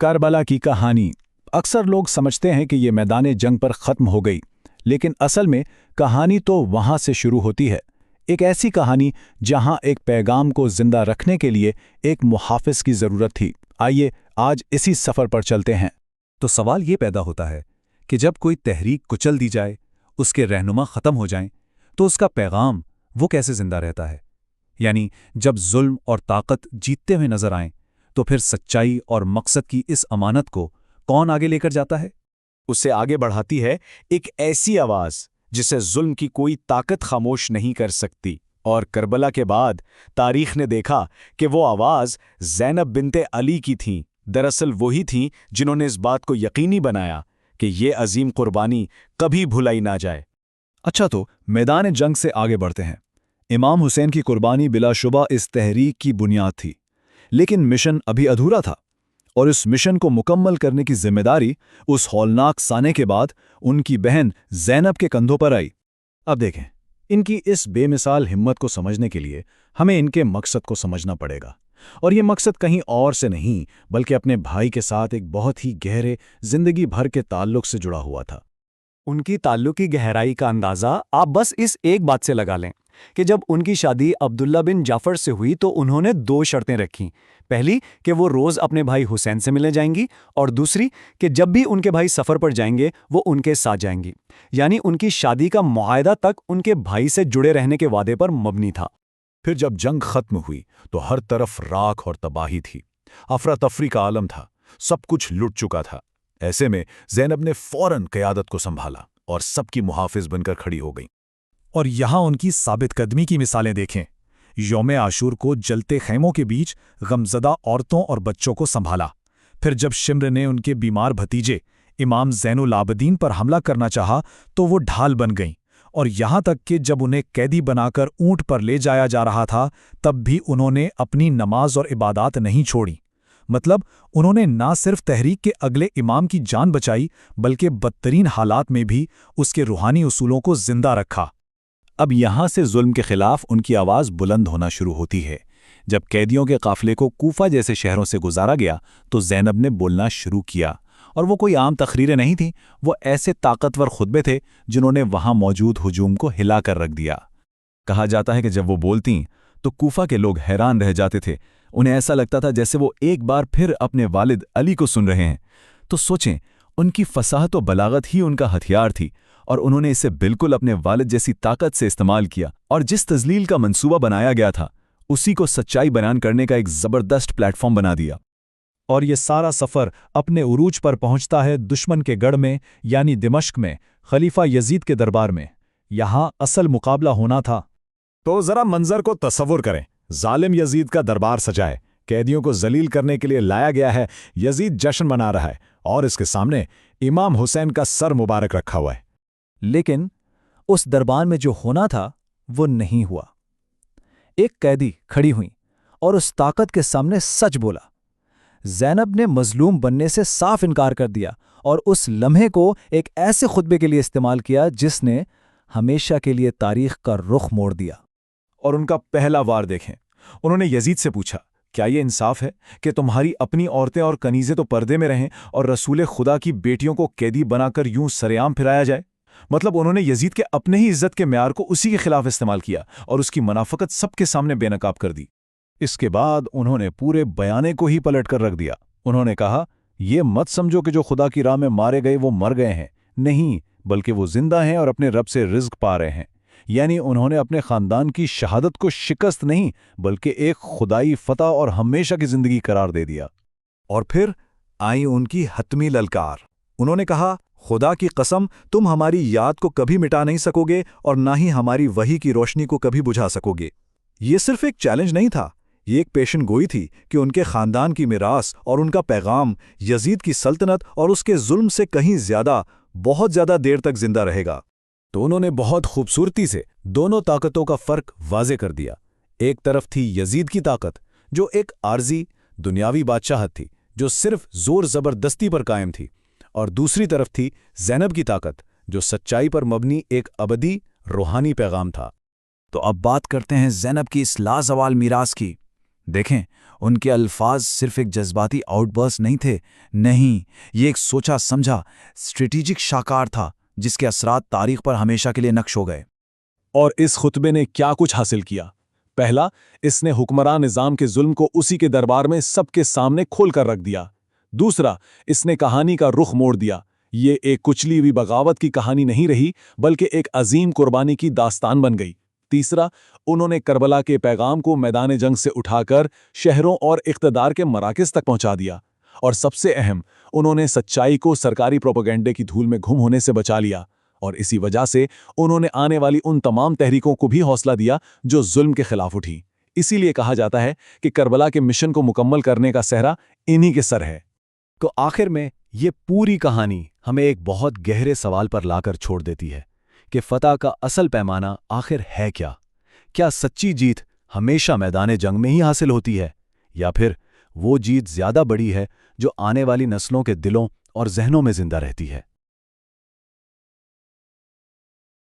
کربلا کی کہانی۔ اکثر لوگ سمجھتے ہیں کہ یہ میدان جنگ پر ختم ہو گئی، لیکن اصل میں کہانی تو وہاں سے شروع ہوتی ہے۔ ایک ایسی کہانی جہاں ایک پیغام کو زندہ رکھنے کے لیے ایک محافظ کی ضرورت تھی۔ آئیے آج اسی سفر پر چلتے ہیں۔ تو سوال یہ پیدا ہوتا ہے کہ جب کوئی تحریک کچل دی جائے، اس کے رہنما ختم ہو جائیں، تو اس کا پیغام وہ کیسے زندہ رہتا ہے؟ یعنی جب ظلم اور طاقت جیتتے ہوئے نظر آئیں تو پھر سچائی اور مقصد کی اس امانت کو کون آگے لے کر جاتا ہے؟ اسے آگے بڑھاتی ہے ایک ایسی آواز جسے ظلم کی کوئی طاقت خاموش نہیں کر سکتی۔ اور کربلا کے بعد تاریخ نے دیکھا کہ وہ آواز زینب بنت علی کی تھیں۔ دراصل وہی تھیں جنہوں نے اس بات کو یقینی بنایا کہ یہ عظیم قربانی کبھی بھلائی نہ جائے۔ اچھا، تو میدان جنگ سے آگے بڑھتے ہیں۔ امام حسین کی قربانی بلا شبہ اس تحریک کی بنیاد تھی، لیکن مشن ابھی ادھورا تھا، اور اس مشن کو مکمل کرنے کی ذمہ داری اس ہولناک سانے کے بعد ان کی بہن زینب کے کندھوں پر آئی۔ اب دیکھیں، ان کی اس بے مثال ہمت کو سمجھنے کے لیے ہمیں ان کے مقصد کو سمجھنا پڑے گا، اور یہ مقصد کہیں اور سے نہیں بلکہ اپنے بھائی کے ساتھ ایک بہت ہی گہرے زندگی بھر کے تعلق سے جڑا ہوا تھا۔ ان کی تعلق کی گہرائی کا اندازہ آپ بس اس ایک بات سے لگا لیں کہ جب ان کی شادی عبداللہ بن جعفر سے ہوئی تو انہوں نے 2 شرطیں رکھیں۔ پہلی کہ وہ روز اپنے بھائی حسین سے ملنے جائیں گی، اور دوسری کہ جب بھی ان کے بھائی سفر پر جائیں گے وہ ان کے ساتھ جائیں گی۔ یعنی ان کی شادی کا معاہدہ تک ان کے بھائی سے جڑے رہنے کے وعدے پر مبنی تھا۔ پھر جب جنگ ختم ہوئی تو ہر طرف راکھ اور تباہی تھی، افراتفری کا عالم تھا، سب کچھ لٹ چکا تھا۔ ایسے میں زینب نے فوراً قیادت کو سنبھالا اور سب کی محافظ بن کر کھڑی ہو گئی۔ اور یہاں ان کی ثابت قدمی کی مثالیں دیکھیں۔ یوم عاشور کو جلتے خیموں کے بیچ غمزدہ عورتوں اور بچوں کو سنبھالا۔ پھر جب شمر نے ان کے بیمار بھتیجے امام زین العابدین پر حملہ کرنا چاہا تو وہ ڈھال بن گئیں، اور یہاں تک کہ جب انہیں قیدی بنا کر اونٹ پر لے جایا جا رہا تھا تب بھی انہوں نے اپنی نماز اور عبادات نہیں چھوڑی۔ مطلب انہوں نے نہ صرف تحریک کے اگلے امام کی جان بچائی بلکہ بدترین حالات میں بھی اس کے روحانی اصولوں کو زندہ رکھا۔ اب یہاں سے ظلم کے خلاف ان کی آواز بلند ہونا شروع ہوتی ہے۔ جب قیدیوں کے قافلے کو کوفہ جیسے شہروں سے گزارا گیا تو زینب نے بولنا شروع کیا، اور وہ کوئی عام تقریریں نہیں تھیں، وہ ایسے طاقتور خطبے تھے جنہوں نے وہاں موجود ہجوم کو ہلا کر رکھ دیا۔ کہا جاتا ہے کہ جب وہ بولتیں تو کوفہ کے لوگ حیران رہ جاتے تھے، انہیں ایسا لگتا تھا جیسے وہ ایک بار پھر اپنے والد علی کو سن رہے ہیں۔ تو سوچیں، ان کی فصاحت و بلاغت ہی ان کا ہتھیار تھی، اور انہوں نے اسے بالکل اپنے والد جیسی طاقت سے استعمال کیا، اور جس تذلیل کا منصوبہ بنایا گیا تھا اسی کو سچائی بیان کرنے کا ایک زبردست پلیٹ فارم بنا دیا۔ اور یہ سارا سفر اپنے عروج پر پہنچتا ہے دشمن کے گڑھ میں، یعنی دمشق میں، خلیفہ یزید کے دربار میں۔ یہاں اصل مقابلہ ہونا تھا۔ تو ذرا منظر کو تصور کریں، ظالم یزید کا دربار سجائے، قیدیوں کو ذلیل کرنے کے لیے لایا گیا ہے، یزید جشن منا رہا ہے، اور اس کے سامنے امام حسین کا سر مبارک رکھا ہوا ہے۔ لیکن اس دربار میں جو ہونا تھا وہ نہیں ہوا۔ ایک قیدی کھڑی ہوئی اور اس طاقت کے سامنے سچ بولا۔ زینب نے مظلوم بننے سے صاف انکار کر دیا اور اس لمحے کو ایک ایسے خطبے کے لیے استعمال کیا جس نے ہمیشہ کے لیے تاریخ کا رخ موڑ دیا۔ اور ان کا پہلا وار دیکھیں، انہوں نے یزید سے پوچھا، کیا یہ انصاف ہے کہ تمہاری اپنی عورتیں اور کنیزیں تو پردے میں رہیں اور رسول خدا کی بیٹیوں کو قیدی بنا کر یوں سرعام پھرایا جائے؟ مطلب انہوں نے یزید کے اپنے ہی عزت کے معیار کو اسی کے خلاف استعمال کیا اور اس کی منافقت سب کے سامنے بے نقاب کر دی۔ اس کے بعد انہوں نے پورے بیانے کو ہی پلٹ کر رکھ دیا۔ انہوں نے کہا، یہ مت سمجھو کہ جو خدا کی راہ میں مارے گئے وہ مر گئے ہیں، نہیں، بلکہ وہ زندہ ہیں اور اپنے رب سے رزق پا رہے ہیں۔ یعنی انہوں نے اپنے خاندان کی شہادت کو شکست نہیں بلکہ ایک خدائی فتح اور ہمیشہ کی زندگی قرار دے دیا۔ اور پھر آئی ان کی حتمی للکار۔ انہوں نے کہا، خدا کی قسم، تم ہماری یاد کو کبھی مٹا نہیں سکو گے اور نہ ہی ہماری وحی کی روشنی کو کبھی بجھا سکو گے۔ یہ صرف ایک چیلنج نہیں تھا، یہ ایک پیشن گوئی تھی کہ ان کے خاندان کی میراث اور ان کا پیغام یزید کی سلطنت اور اس کے ظلم سے کہیں زیادہ، بہت زیادہ دیر تک زندہ رہے گا۔ تو انہوں نے بہت خوبصورتی سے دونوں طاقتوں کا فرق واضح کر دیا۔ ایک طرف تھی یزید کی طاقت جو ایک عارضی دنیاوی بادشاہت تھی جو صرف زور زبردستی پر قائم تھی، اور دوسری طرف تھی زینب کی طاقت جو سچائی پر مبنی ایک ابدی روحانی پیغام تھا۔ تو اب بات کرتے ہیں زینب کی اس لازوال میراث کی۔ دیکھیں، ان کے الفاظ صرف ایک جذباتی آؤٹ برسٹ نہیں تھے، نہیں، یہ ایک سوچا سمجھا اسٹریٹجک شاہکار تھا جس کے اثرات تاریخ پر ہمیشہ کے لیے نقش ہو گئے۔ اور اس خطبے نے کیا کچھ حاصل کیا؟ پہلا، اس نے حکمران نظام کے ظلم کو اسی کے دربار میں سب کے سامنے کھول کر رکھ دیا۔ دوسرا، اس نے کہانی کا رخ موڑ دیا۔ یہ ایک کچلی ہوئی بغاوت کی کہانی نہیں رہی، بلکہ ایک عظیم قربانی کی داستان بن گئی۔ تیسرا، انہوں نے کربلا کے پیغام کو میدان جنگ سے اٹھا کر شہروں اور اقتدار کے مراکز تک پہنچا دیا۔ اور سب سے اہم، انہوں نے سچائی کو سرکاری پروپیگنڈے کی دھول میں گم ہونے سے بچا لیا، اور اسی وجہ سے انہوں نے آنے والی ان تمام تحریکوں کو بھی حوصلہ دیا جو ظلم کے خلاف اٹھی۔ اسی لیے کہا جاتا ہے کہ کربلا کے مشن کو مکمل کرنے کا سہرا انہی کے سر ہے۔ تو آخر میں یہ پوری کہانی ہمیں ایک بہت گہرے سوال پر لا کر چھوڑ دیتی ہے کہ فتح کا اصل پیمانہ آخر ہے کیا؟ کیا سچی جیت ہمیشہ میدان جنگ میں ہی حاصل ہوتی ہے، یا پھر وہ جیت زیادہ بڑی ہے جو آنے والی نسلوں کے دلوں اور ذہنوں میں زندہ رہتی ہے؟